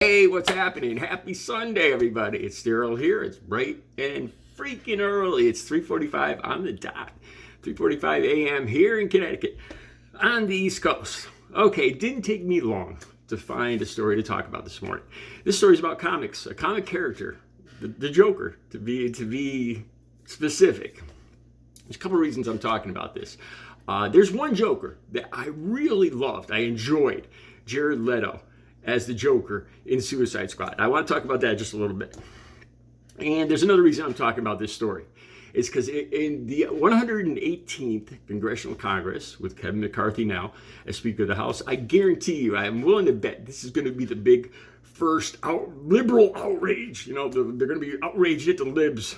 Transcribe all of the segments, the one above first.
Hey, what's happening? Happy Sunday, everybody. It's Daryl here. It's bright and freaking early. It's 3:45 on the dot. 3:45 a.m. here in Connecticut on the East Coast. Okay, it didn't take me long to find a story to talk about this morning. This story is about comics, a comic character, the Joker, to be specific. There's a couple of reasons I'm talking about this. There's one Joker that I really loved. I enjoyed Jared Leto as the Joker in Suicide Squad. I want to talk about that just a little bit. And there's another reason I'm talking about this story. It's because in the 118th Congressional Congress, with Kevin McCarthy now as Speaker of the House, I guarantee you, I am willing to bet this is going to be the big first liberal outrage. You know, they're going to be outraged at the libs.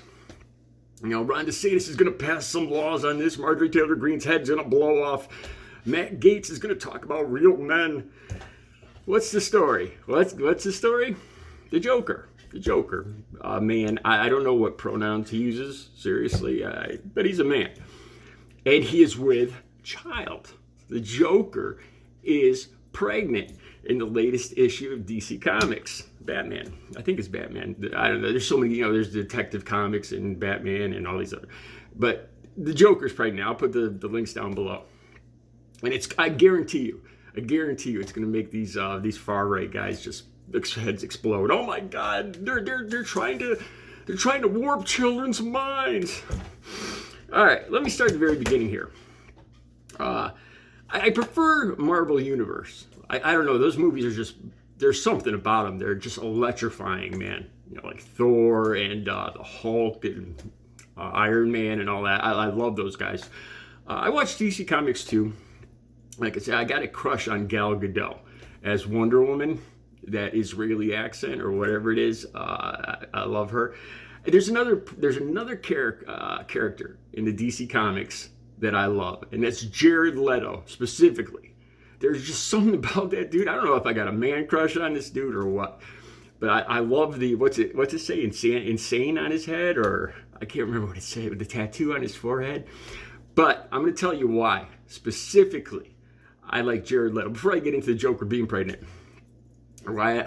You know, Ron DeSantis is going to pass some laws on this. Marjorie Taylor Greene's head's going to blow off. Matt Gaetz is going to talk about real men. What's the story? What's the story? The Joker. The Joker. Man, I don't know what pronouns he uses, seriously, but he's a man. And he is with child. The Joker is pregnant in the latest issue of DC Comics. Batman. I think it's Batman. I don't know. There's so many, there's Detective Comics and Batman and all these other. But the Joker's pregnant. I'll put the links down below. And I guarantee you, it's going to make these far right guys just heads explode. Oh my God, they're trying to warp children's minds. All right, let me start at the very beginning here. I prefer Marvel Universe. I don't know, those movies are just, there's something about them. They're just electrifying, man. Like Thor and the Hulk and Iron Man and all that. I love those guys. I watch DC Comics too. Like I said, I got a crush on Gal Gadot as Wonder Woman, that Israeli accent or whatever it is. I love her. There's another character in the DC Comics that I love, and that's Jared Leto specifically. There's just something about that dude. I don't know if I got a man crush on this dude or what, but I love the what's it say? Insane on his head, or I can't remember what it said, with the tattoo on his forehead. But I'm going to tell you why specifically I like Jared Leto. Before I get into the Joker being pregnant, why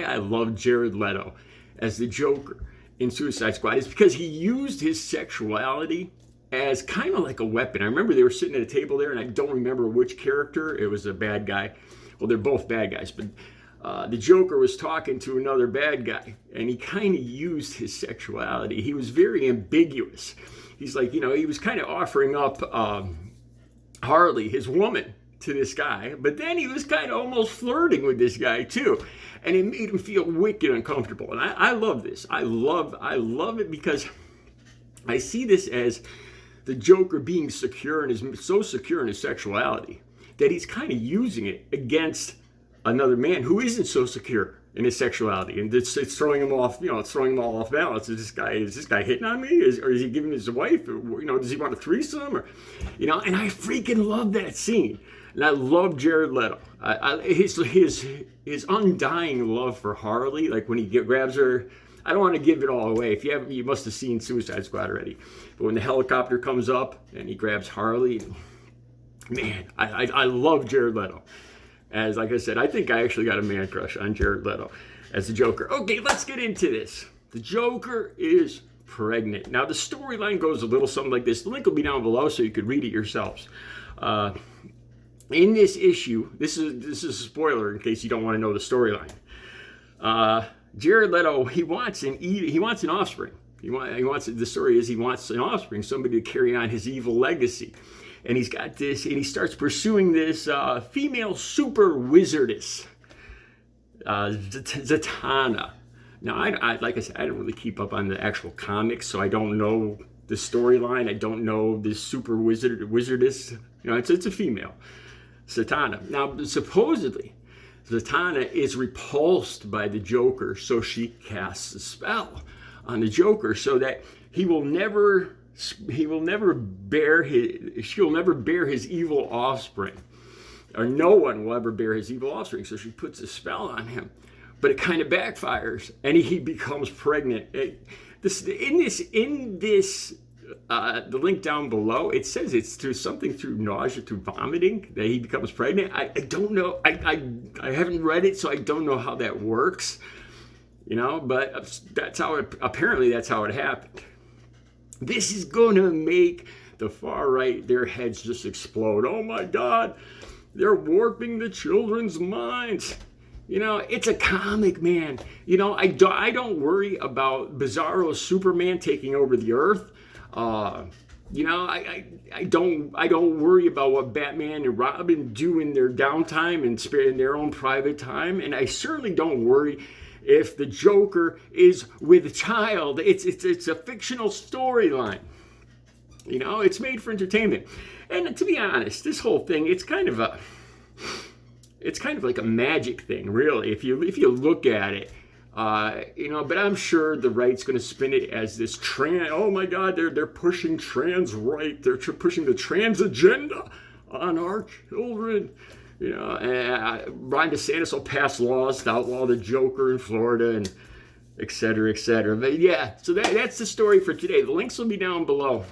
I love Jared Leto as the Joker in Suicide Squad is because he used his sexuality as kind of like a weapon. I remember they were sitting at a table there, and I don't remember which character. It was a bad guy. Well, they're both bad guys, but the Joker was talking to another bad guy, and he kind of used his sexuality. He was very ambiguous. He's like, he was kind of offering up Harley, his woman, to this guy, but then he was kind of almost flirting with this guy too, and it made him feel wicked uncomfortable. And I love this. I love it because I see this as the Joker being secure, and is so secure in his sexuality that he's kind of using it against another man who isn't so secure in his sexuality, and it's throwing him off. It's throwing him all off balance. Is this guy hitting on me? Or is he giving his wife? Or, does he want a threesome? Or, and I freaking love that scene. And I love Jared Leto. His undying love for Harley, like when he grabs her. I don't want to give it all away. If you haven't, you must have seen Suicide Squad already. But when the helicopter comes up and he grabs Harley, man, I love Jared Leto. As like I said, I think I actually got a man crush on Jared Leto as the Joker. Okay, let's get into this. The Joker is pregnant. Now the storyline goes a little something like this. The link will be down below so you could read it yourselves. In this issue, this is a spoiler in case you don't want to know the storyline. Jared Leto, he wants an offspring. The story is he wants an offspring, somebody to carry on his evil legacy. And he's got this, and he starts pursuing this female super wizardess, Zatanna. Now, I like I said, I don't really keep up on the actual comics, so I don't know the storyline. I don't know this super wizardess. It's a female, Zatanna. Now, supposedly, Zatanna is repulsed by the Joker, so she casts a spell on the Joker so that she'll never bear his evil offspring, or no one will ever bear his evil offspring. So she puts a spell on him, but it kind of backfires, and he becomes pregnant. In this the link down below, it says it's through something through nausea, through vomiting, that he becomes pregnant. I don't know. I haven't read it, so I don't know how that works. But that's how apparently that's how it happened. This is going to make the far right, their heads just explode. Oh my God, they're warping the children's minds. It's a comic, man. I don't worry about Bizarro Superman taking over the earth. I don't worry about what Batman and Robin do in their downtime and in their own private time. And I certainly don't worry if the Joker is with a child. It's a fictional storyline. It's made for entertainment. And to be honest, this whole thing, it's kind of like a magic thing, really, if you look at it. But I'm sure the right's going to spin it as this oh my God, they're pushing trans right. They're pushing the trans agenda on our children. Ron DeSantis will pass laws to outlaw the Joker in Florida and et cetera, et cetera. But yeah, so that's the story for today. The links will be down below.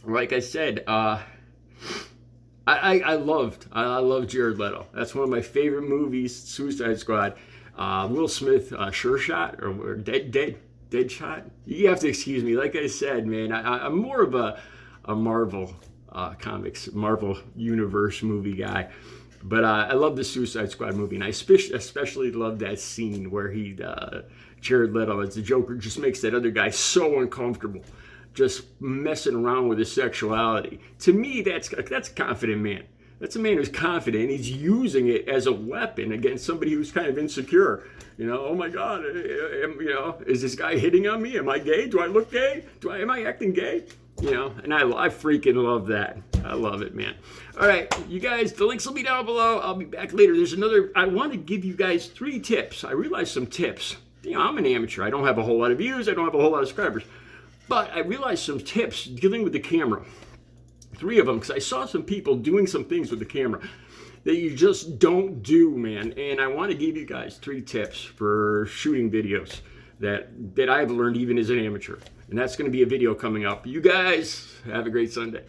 Like I said, I love Jared Leto. That's one of my favorite movies, Suicide Squad. Will Smith, Sure Shot or Dead Shot. You have to excuse me. Like I said, man, I'm more of a Marvel comics, Marvel Universe movie guy. But I love the Suicide Squad movie, and I especially love that scene where Jared Leto as the Joker just makes that other guy so uncomfortable, just messing around with his sexuality. To me, that's a confident man. That's a man who's confident. He's using it as a weapon against somebody who's kind of insecure. Oh my God, is this guy hitting on me? Am I gay? Do I look gay? Am I acting gay? And I freaking love that. I love it, man. All right, you guys, the links will be down below. I'll be back later. I want to give you guys 3 tips. I realized some tips. I'm an amateur. I don't have a whole lot of views. I don't have a whole lot of subscribers. But I realized some tips dealing with the camera. 3 of them, because I saw some people doing some things with the camera that you just don't do, man. And I want to give you guys 3 tips for shooting videos that I've learned even as an amateur. And that's going to be a video coming up. You guys have a great Sunday.